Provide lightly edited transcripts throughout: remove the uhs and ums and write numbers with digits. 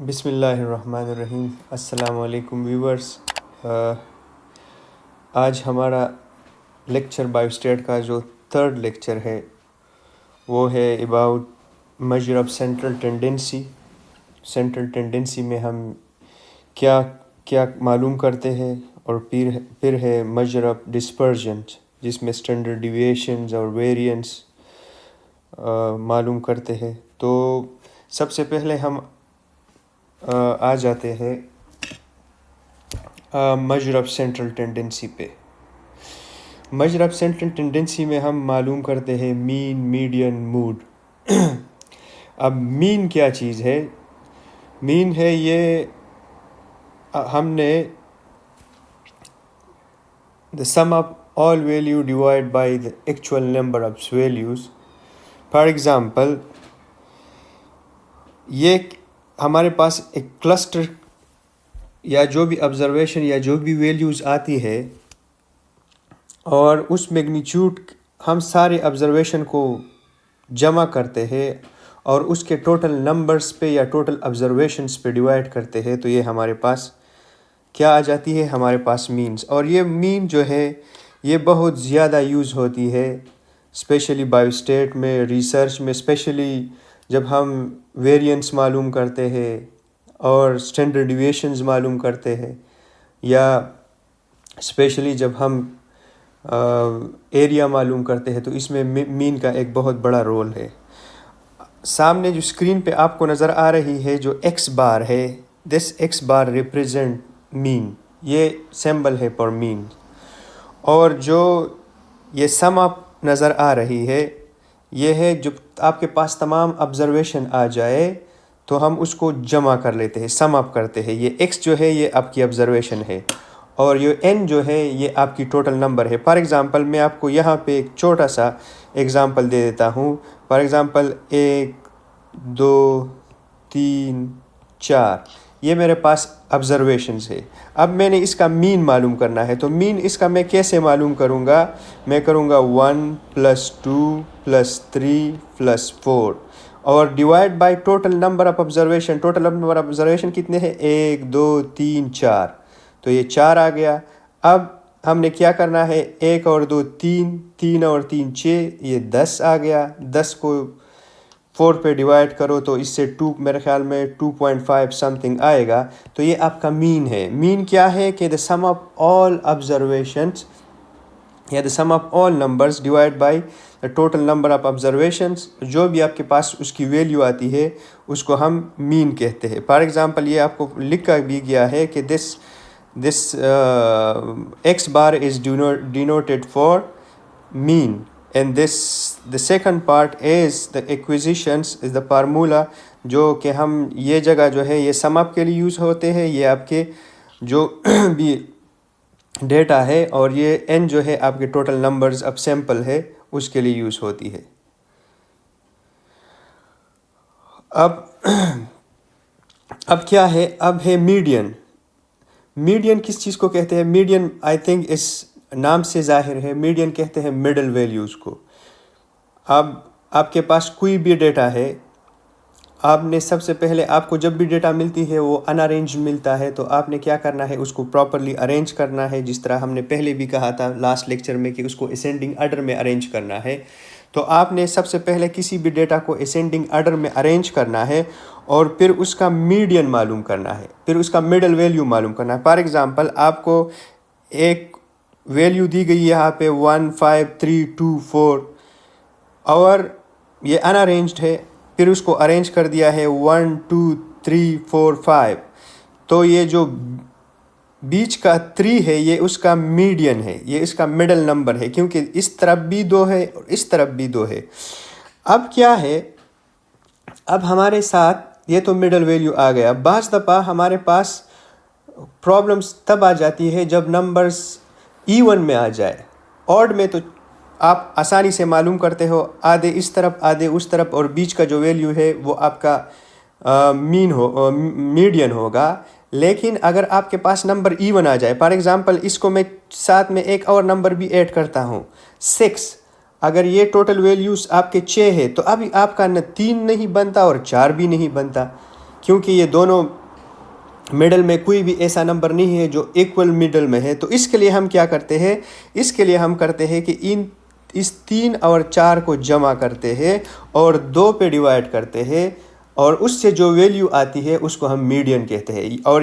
بسم اللہ الرحمن الرحیم۔ السلام علیکم ویورز۔ آج ہمارا لیکچر بایو اسٹیٹ کا جو تھرڈ لیکچر ہے وہ ہے about measure of central tendency. Central tendency میں ہم کیا کیا معلوم کرتے ہیں، اور پھر ہے میجر آف ڈسپرجن جس میں اسٹینڈرڈ ڈیویشنز اور ویریئنس معلوم کرتے ہیں۔ تو سب سے پہلے ہم آ جاتے ہیں میجر آف سینٹرل ٹینڈنسی پہ۔ میجر آف سینٹرل ٹینڈنسی میں ہم معلوم کرتے ہیں مین، میڈین، موڈ۔ اب مین کیا چیز ہے؟ مین ہے یہ ہم نے the sum of all value divided by the actual number of values. For example یہ ہمارے پاس ایک کلسٹر یا جو بھی آبزرویشن یا جو بھی ویلیوز آتی ہے، اور اس میگنیچیوڈ ہم سارے آبزرویشن کو جمع کرتے ہیں اور اس کے ٹوٹل نمبرز پہ یا ٹوٹل آبزرویشنز پہ ڈیوائڈ کرتے ہیں، تو یہ ہمارے پاس کیا آ جاتی ہے؟ ہمارے پاس مینز۔ اور یہ مین جو ہے یہ بہت زیادہ یوز ہوتی ہے اسپیشلی بایو اسٹیٹ میں، ریسرچ میں، اسپیشلی جب ہم ویریئنس معلوم کرتے ہیں اور اسٹینڈرڈ ڈیویشنز معلوم کرتے ہیں، یا اسپیشلی جب ہم ایریا معلوم کرتے ہیں، تو اس میں مین کا ایک بہت بڑا رول ہے۔ سامنے جو اسکرین پہ آپ کو نظر آ رہی ہے جو ایکس بار ہے، دس ایکس بار ریپریزنٹ مین، یہ سمبل ہے پر مین۔ اور جو یہ سم اپ نظر آ رہی ہے یہ ہے جب آپ کے پاس تمام آبزرویشن آ جائے تو ہم اس کو جمع کر لیتے ہیں، سم اپ کرتے ہیں۔ یہ ایکس جو ہے یہ آپ کی آبزرویشن ہے، اور یہ این جو ہے یہ آپ کی ٹوٹل نمبر ہے۔ فار ایگزامپل میں آپ کو یہاں پہ ایک چھوٹا سا ایگزامپل دے دیتا ہوں۔ فار ایگزامپل 1 2 3 4 یہ میرے پاس آبزرویشنز ہے۔ اب میں نے اس کا مین معلوم کرنا ہے، تو مین اس کا میں کیسے معلوم کروں گا؟ میں کروں گا 1 + 2 + 3 + 4 اور divide by total number of observation. Total number of observation کتنے ہیں؟ 1 2 3 4، تو یہ 4 آ گیا۔ اب ہم نے کیا کرنا ہے؟ 1 اور 2 3، 3 اور 3 6، یہ 10 آ گیا۔ 10 کو 4 پہ ڈیوائڈ کرو تو اس سے 2 میرے خیال میں 2.5 سم تھنگ آئے گا، تو یہ آپ کا مین ہے۔ مین کیا ہے کہ the sum of all observations یا the sum of all numbers divided by the total number of observations، جو بھی آپ کے پاس اس کی ویلیو آتی ہے اس کو ہم مین کہتے ہیں۔ فار ایگزامپل یہ آپ کو لکھا بھی گیا ہے کہ this x bar is denoted for mean, and the second part is the acquisitions is the formula، جو کہ ہم یہ جگہ جو ہے یہ سم اپ کے لیے یوز ہوتے ہیں، یہ آپ کے جو بھی ڈیٹا ہے، اور یہ n جو ہے آپ کے ٹوٹل نمبرز اب سیمپل ہے اس کے لیے یوز ہوتی ہے۔ اب کیا ہے؟ اب ہے میڈین۔ میڈین کس چیز کو کہتے ہیں؟ میڈین آئی تھنک اس نام سے ظاہر ہے، میڈین کہتے ہیں مڈل ویلیوز کو۔ اب آپ کے پاس کوئی بھی ڈیٹا ہے، آپ نے سب سے پہلے آپ کو جب بھی ڈیٹا ملتی ہے وہ ان ارینج ملتا ہے، تو آپ نے کیا کرنا ہے؟ اس کو پراپرلی ارینج کرنا ہے، جس طرح ہم نے پہلے بھی کہا تھا لاسٹ لیکچر میں کہ اس کو اسینڈنگ آرڈر میں ارینج کرنا ہے۔ تو آپ نے سب سے پہلے کسی بھی ڈیٹا کو اسینڈنگ آرڈر میں ارینج کرنا ہے، اور پھر اس کا میڈین معلوم کرنا ہے، پھر اس کا مڈل ویلیو معلوم کرنا ہے۔ فار ایگزامپل آپ کو ایک ویلیو دی گئی یہاں پہ 1 5 3 2 4، اور یہ ان ارینجڈ ہے، پھر اس کو ارینج کر دیا ہے 1 2 3 4 5، تو یہ جو بیچ کا 3 ہے یہ اس کا میڈین ہے، یہ اس کا مڈل نمبر ہے، کیونکہ اس طرف بھی 2 ہے اور اس طرف بھی 2 ہے۔ اب کیا ہے؟ اب ہمارے ساتھ یہ تو مڈل ویلیو آ گیا۔ بعض دفعہ ہمارے پاس پرابلمس تب آ جاتی ہے جب نمبرز ایون میں آ جائے۔ آڈ میں تو آپ آسانی سے معلوم کرتے ہو، آدھے اس طرف آدھے اس طرف، اور بیچ کا جو ویلیو ہے وہ آپ کا میڈین ہوگا۔ لیکن اگر آپ کے پاس نمبر ایون آ جائے، فار ایگزامپل اس کو میں ساتھ میں ایک اور نمبر بھی ایڈ کرتا ہوں 6، اگر یہ ٹوٹل ویلیوز آپ کے 6 ہے تو ابھی آپ کا نہ 3 نہیں بنتا اور 4 بھی نہیں بنتا، کیونکہ یہ دونوں مڈل میں کوئی بھی ایسا نمبر نہیں ہے جو ایکول مڈل میں ہے. تو اس کے لیے ہم کیا کرتے ہیں؟ اس کے لیے ہم کرتے ہیں کہ اس 3 اور 4 کو جمع کرتے ہیں اور 2 پہ ڈیوائڈ کرتے ہیں, اور اس سے جو ویلیو آتی ہے اس کو ہم میڈین کہتے ہیں. اور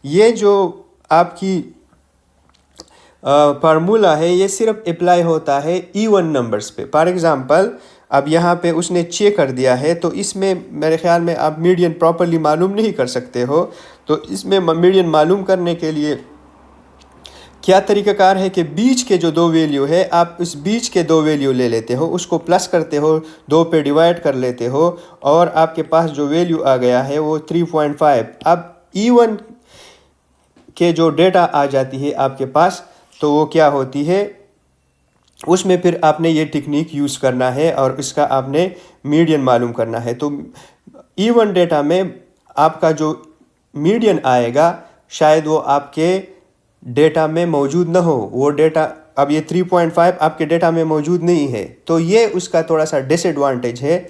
یہ جو آپ کی فارمولا ہے یہ صرف اپلائی ہوتا ہے ایون نمبرز پہ. فار ایگزامپل اب یہاں پہ اس نے 6 کر دیا ہے, تو اس میں میرے خیال میں آپ میڈین پراپرلی معلوم نہیں کر سکتے ہو. تو اس میں میڈین معلوم کرنے کے لیے کیا طریقہ کار ہے کہ بیچ کے جو 2 ویلیو ہے, آپ اس بیچ کے 2 ویلیو لے لیتے ہو, اس کو پلس کرتے ہو, 2 پہ ڈیوائڈ کر لیتے ہو, اور آپ کے پاس جو ویلیو آ گیا ہے وہ 3.5. اب ایون کے جو ڈیٹا آ جاتی ہے آپ کے پاس, تو وہ کیا ہوتی ہے, اس میں پھر آپ نے یہ ٹیکنیک یوز کرنا ہے اور اس کا آپ نے میڈین معلوم کرنا ہے. تو ایون ڈیٹا میں آپ کا جو میڈین آئے گا شاید وہ آپ کے ڈیٹا میں موجود نہ ہو. وہ ڈیٹا اب یہ 3.5 آپ کے ڈیٹا میں موجود نہیں ہے, تو یہ اس کا تھوڑا سا ڈس ایڈوانٹیج ہے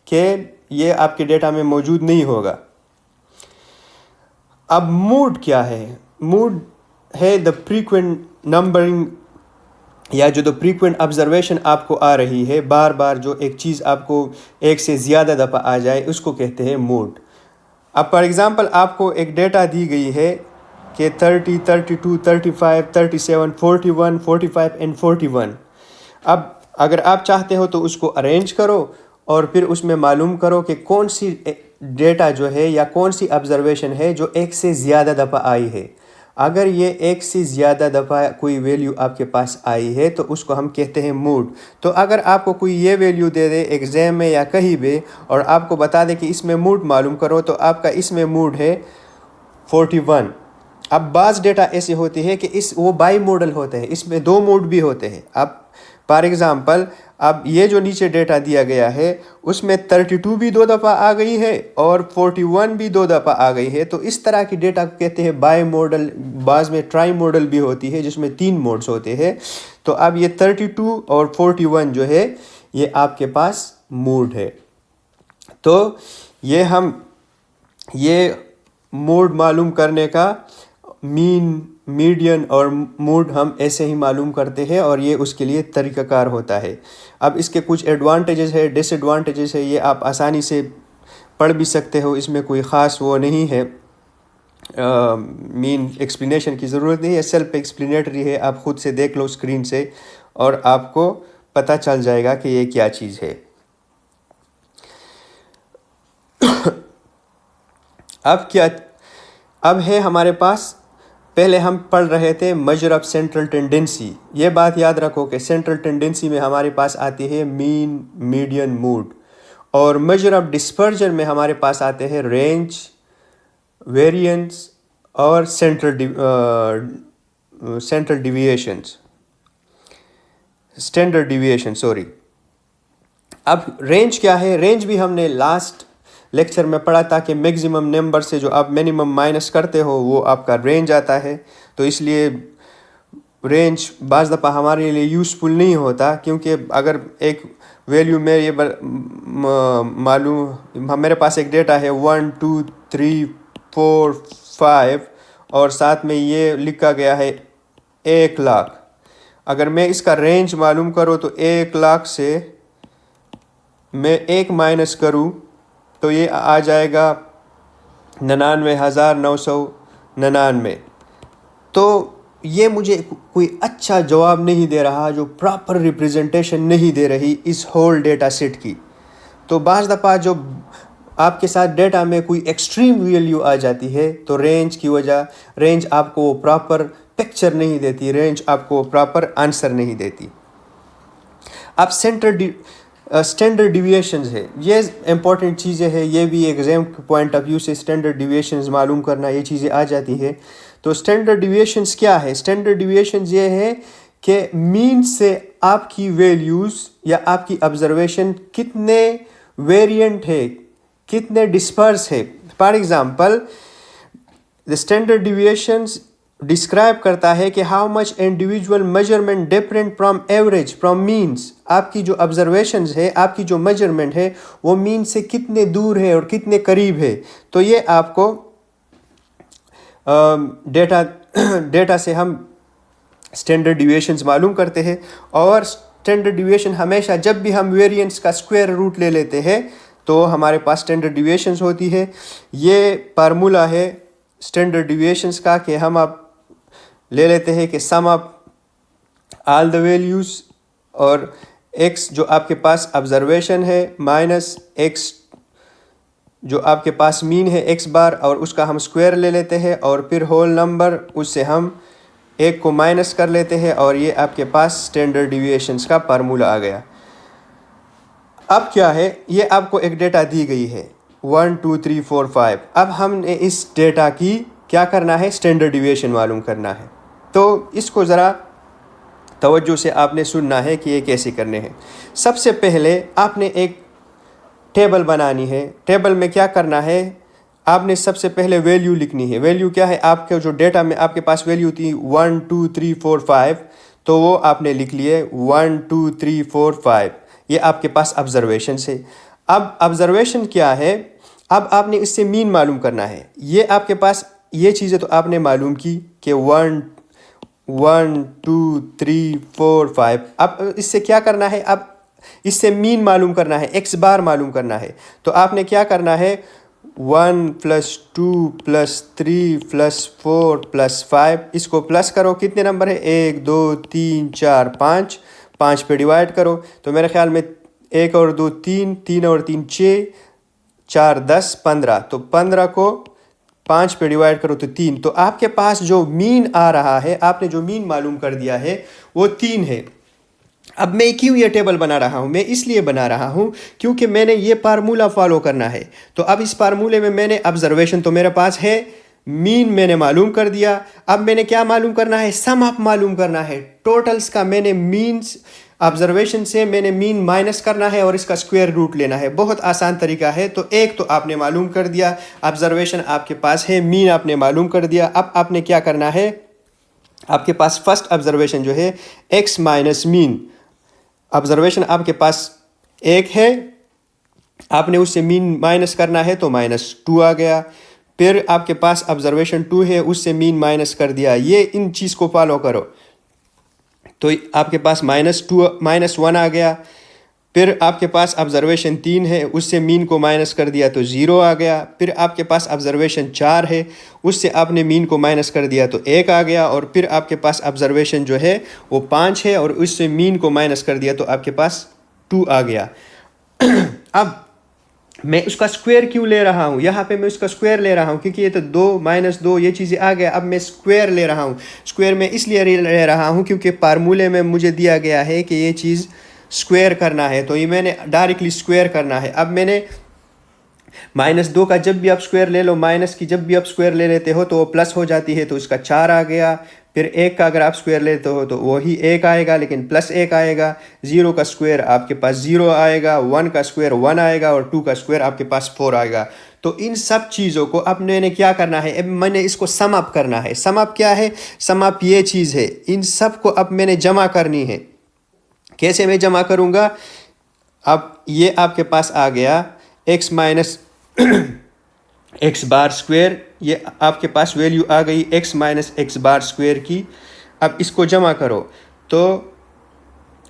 کہ یہ آپ کے ڈیٹا میں موجود نہیں ہوگا. اب موڈ کیا ہے؟ موڈ ہے دا فریکوینٹ نمبرنگ, یا جو فریکوینٹ آبزرویشن آپ کو آ رہی ہے, بار بار جو ایک چیز آپ کو ایک سے زیادہ دفعہ آ جائے, اس کو کہتے ہیں موڈ. اب فار ایگزامپل آپ کو ایک ڈیٹا دی گئی ہے کہ 30, 32, 35, 37, 41, 45 اینڈ 41. اب اگر آپ چاہتے ہو تو اس کو ارینج کرو اور پھر اس میں معلوم کرو کہ کون سی ڈیٹا جو ہے یا کون سی آبزرویشن ہے جو ایک سے زیادہ دفعہ آئی ہے. اگر یہ ایک سے زیادہ دفعہ کوئی ویلیو آپ کے پاس آئی ہے تو اس کو ہم کہتے ہیں موڈ. تو اگر آپ کو کوئی یہ ویلیو دے دے ایگزام میں یا کہیں بھی, اور آپ کو بتا دے کہ اس میں موڈ معلوم کرو, تو آپ کا اس میں موڈ ہے 41. اب بعض ڈیٹا ایسے ہوتے ہیں کہ وہ بائی موڈل ہوتے ہیں, اس میں 2 موڈ بھی ہوتے ہیں. اب فار ایگزامپل اب یہ جو نیچے ڈیٹا دیا گیا ہے اس میں 32 بھی 2 دفعہ آ گئی ہے اور 41 بھی 2 دفعہ آ گئی ہے. تو اس طرح کی ڈیٹا کو کہتے ہیں بائی موڈل. بعض میں ٹرائی موڈل بھی ہوتی ہے جس میں 3 موڈز ہوتے ہیں. تو اب یہ 32 اور 41 جو ہے یہ آپ کے پاس موڈ ہے. تو یہ موڈ معلوم کرنے کا مین, میڈین اور موڈ ہم ایسے ہی معلوم کرتے ہیں, اور یہ اس کے لیے طریقہ کار ہوتا ہے. اب اس کے کچھ ایڈوانٹیجز ہے, ڈس ایڈوانٹیجز ہے, یہ آپ آسانی سے پڑھ بھی سکتے ہو, اس میں کوئی خاص وہ نہیں ہے, مین ایکسپلینیشن کی ضرورت نہیں ہے, سیلف ایکسپلینیٹری ہے. آپ خود سے دیکھ لو اسکرین سے اور آپ کو پتہ چل جائے گا کہ یہ کیا چیز ہے. اب ہے ہمارے پاس, پہلے ہم پڑھ رہے تھے میجر آف سینٹرل ٹینڈنسی. یہ بات یاد رکھو کہ سینٹرل ٹینڈنسی میں ہمارے پاس آتی ہے مین, میڈین, موڈ, اور میجر آف ڈسپرجن میں ہمارے پاس آتے ہیں رینج, ویریئنس اور سینٹرل ڈیویشنز, اسٹینڈرڈ ڈیویشن. اب رینج کیا ہے؟ رینج بھی ہم نے لاسٹ لیکچر میں پڑھا تھا کہ میگزیمم نمبر سے جو آپ منیمم مائنس کرتے ہو وہ آپ کا رینج آتا ہے. تو اس لیے رینج بعض دفعہ ہمارے لیے یوزفل نہیں ہوتا, کیونکہ اگر ایک ویلیو میں یہ معلوم, میرے پاس ایک ڈیٹا ہے 1, 2, 3, 4, 5 اور ساتھ میں یہ لکھا گیا ہے 1,00,000. اگر میں اس کا رینج معلوم کروں تو 1,00,000 سے میں 1 مائنس کروں تو یہ آ جائے گا 99,999. تو یہ مجھے کوئی اچھا جواب نہیں دے رہا, جو پراپر ریپریزنٹیشن نہیں دے رہی اس ہول ڈیٹا سیٹ کی. تو بعض دفعہ جو آپ کے ساتھ ڈیٹا میں کوئی ایکسٹریم ویلیو آ جاتی ہے تو رینج کی وجہ, رینج آپ کو پراپر پکچر نہیں دیتی, رینج آپ کو پراپر آنسر نہیں دیتی. اب اسٹینڈرڈ ڈیویشنز ہے, یہ امپورٹنٹ چیزیں ہیں, یہ بھی ایگزام کے پوائنٹ آف ویو سے اسٹینڈرڈ ڈیویشنز معلوم کرنا, یہ چیزیں آ جاتی ہے. تو اسٹینڈرڈ ڈیویشنز کیا ہے؟ اسٹینڈرڈ ڈیویشنز یہ ہے کہ مین سے آپ کی ویلیوز یا آپ کی آبزرویشن کتنے ویریئنٹ ہے, کتنے ڈسپرس ہے. For example the standard deviations describe کرتا ہے کہ how much individual measurement different from average from means. آپ کی جو آبزرویشنز ہے، آپ کی جو میجرمنٹ ہے وہ مین سے کتنے دور ہے اور کتنے قریب ہے. تو یہ آپ کو ڈیٹا سے ہم اسٹینڈرڈ ڈیویشنز معلوم کرتے ہیں. اور اسٹینڈرڈ ڈیویشن ہمیشہ جب بھی ہم ویریئنس کا اسکوائر روٹ لے لیتے ہیں تو ہمارے پاس اسٹینڈرڈ ڈیویشنز ہوتی ہے. یہ فارمولا ہے اسٹینڈرڈ ڈیویشنز کا کہ ہم اب لے لیتے ہیں کہ سم آف آل دا ویلیوز اور ایکس جو آپ کے پاس آبزرویشن ہے مائنس ایکس جو آپ کے پاس مین ہے ایکس بار، اور اس کا ہم اسکوائر لے لیتے ہیں اور پھر ہول نمبر اس سے ہم ایک کو مائنس کر لیتے ہیں، اور یہ آپ کے پاس اسٹینڈرڈ ڈیویشنز کا فارمولا آ گیا. اب کیا ہے، یہ آپ کو ایک ڈیٹا دی گئی ہے 1 2 3 4 5. اب ہم نے اس ڈیٹا کی کیا کرنا ہے، اسٹینڈرڈ ڈیویشن معلوم کرنا ہے. تو اس کو ذرا توجہ سے آپ نے سننا ہے کہ یہ کیسے کرنے ہیں. سب سے پہلے آپ نے ایک ٹیبل بنانی ہے. ٹیبل میں کیا کرنا ہے، آپ نے سب سے پہلے ویلیو لکھنی ہے. ویلیو کیا ہے، آپ کے جو ڈیٹا میں آپ کے پاس ویلیو تھی 1 2 3 4 5، تو وہ آپ نے لکھ لیے 1 2 3 4 5. یہ آپ کے پاس آبزرویشن سے. اب آبزرویشن کیا ہے، اب آپ نے اس سے مین معلوم کرنا ہے. یہ آپ کے پاس یہ چیزیں تو آپ نے معلوم کی کہ 1 2 3 4 5. اب اس سے کیا کرنا ہے، اب اس سے مین معلوم کرنا ہے، ایکس بار معلوم کرنا ہے. تو آپ نے کیا کرنا ہے، 1 + 2 + 3 + 4 + 5، اس کو پلس کرو. کتنے نمبر ہے، 1 2 3 4 5. 5 پہ ڈیوائڈ کرو تو میرے خیال میں 1 اور 2 3، 3 اور 3 6، 4 10 15. تو 15 کو 5 پہ ڈیوائڈ کرو تو 3. تو آپ کے پاس جو مین آ رہا ہے، آپ نے جو مین معلوم کر دیا ہے وہ 3 ہے. اب میں کیوں یہ ٹیبل بنا رہا ہوں، میں اس لیے بنا رہا ہوں کیونکہ میں نے یہ فارمولا فالو کرنا ہے. تو اب اس فارمولے میں نے آبزرویشن تو میرے پاس ہے، مین میں نے معلوم کر دیا. اب میں نے کیا معلوم کرنا ہے، سم اپ معلوم کرنا ہے. ٹوٹلز کا میں نے مینز آبزرویشن سے میں نے مین مائنس کرنا ہے اور اس کا اسکوائر روٹ لینا ہے. بہت آسان طریقہ ہے. تو ایک تو آپ نے معلوم کر دیا، آبزرویشن آپ کے پاس ہے، مین آپ نے معلوم کر دیا. اب آپ نے کیا کرنا ہے، آپ کے پاس فرسٹ آبزرویشن جو ہے ایکس مائنس مین. آبزرویشن آپ کے پاس ایک ہے، آپ نے اس سے مین مائنس کرنا ہے تو -2 آ گیا. پھر آپ کے پاس آبزرویشن 2 ہے، اس سے مین مائنس کر دیا. یہ ان چیز کو فالو کرو تو آپ کے پاس -1 آ گیا. پھر آپ کے پاس آبزرویشن 3 ہے، اس سے مین کو مائنس کر دیا تو 0 آ گیا. پھر آپ کے پاس آبزرویشن 4 ہے، اس سے آپ نے مین کو مائنس کر دیا تو 1 آ گیا. اور پھر آپ کے پاس آبزرویشن جو ہے وہ 5 ہے اور اس سے مین کو مائنس کر دیا تو آپ کے پاس 2 آ گیا. اب میں اس کا اسکوائر کیوں لے رہا ہوں، یہاں پہ میں اس کا اسکوائر لے رہا ہوں کیونکہ یہ تو 2 - 2 یہ چیزیں آ گیا. اب میں اسکوائر لے رہا ہوں. اسکوائر میں اس لیے لے رہا ہوں کیونکہ فارمولے میں مجھے دیا گیا ہے کہ یہ چیز اسکوائر کرنا ہے، تو یہ میں نے ڈائریکٹلی اسکوائر کرنا ہے. اب میں نے -2 کا جب بھی آپ اسکوائر لے لو، مائنس کی جب بھی آپ اسکوائر لے لیتے ہو تو وہ پلس ہو جاتی ہے، تو اس کا 4 آ گیا. پھر 1 کا اگر آپ اسکوائر لیتے ہو تو وہی 1 آئے گا لیکن +1 آئے گا. 0 کا اسکوائر آپ کے پاس 0 آئے گا. 1 کا اسکوائر 1 آئے گا اور 2 کا اسکوائر آپ کے پاس 4 آئے گا. تو ان سب چیزوں کو اب میں نے کیا کرنا ہے، اب میں نے اس کو سم اپ کرنا ہے. سم اپ کیا ہے، سم اپ یہ چیز ہے. ان سب کو اب میں نے جمع کرنی ہے. کیسے میں جمع کروں گا، اب یہ آپ کے پاس آ گیا ایکس مائنس ایکس بار اسکوائر. یہ آپ کے پاس ویلیو آ گئی ایکس مائنس ایکس بار اسکوائر کی. اب اس کو جمع کرو تو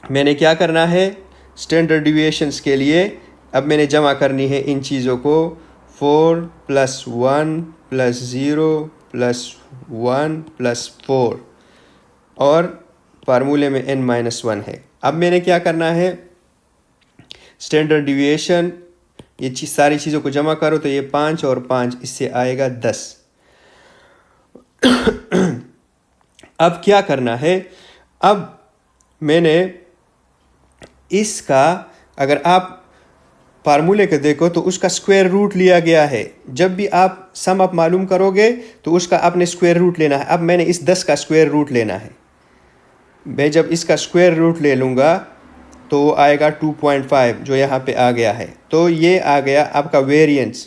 میں نے کیا کرنا ہے، اسٹینڈرڈ ڈیویشنز کے لیے اب میں نے جمع کرنی ہے ان چیزوں کو. 4 + 1 + 0 + 1 + 4 اور فارمولے میں n-1 ہے. اب میں نے کیا کرنا ہے، اسٹینڈرڈ ڈیویشن یہ ساری چیزوں کو جمع کرو تو یہ 5 اور 5 اس سے آئے گا 10. اب کیا کرنا ہے، اب میں نے اس کا اگر آپ فارمولے کو دیکھو تو اس کا اسکوائر روٹ لیا گیا ہے. جب بھی آپ سم اپ معلوم کرو گے تو اس کا اپنے اسکوائر روٹ لینا ہے. اب میں نے اس 10 کا اسکوائر روٹ لینا ہے. میں جب اس کا اسکوائر روٹ لے لوں گا تو وہ آئے گا 2.5 جو یہاں پہ آ گیا ہے. تو یہ آ گیا آپ کا ویرینس.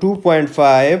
2.5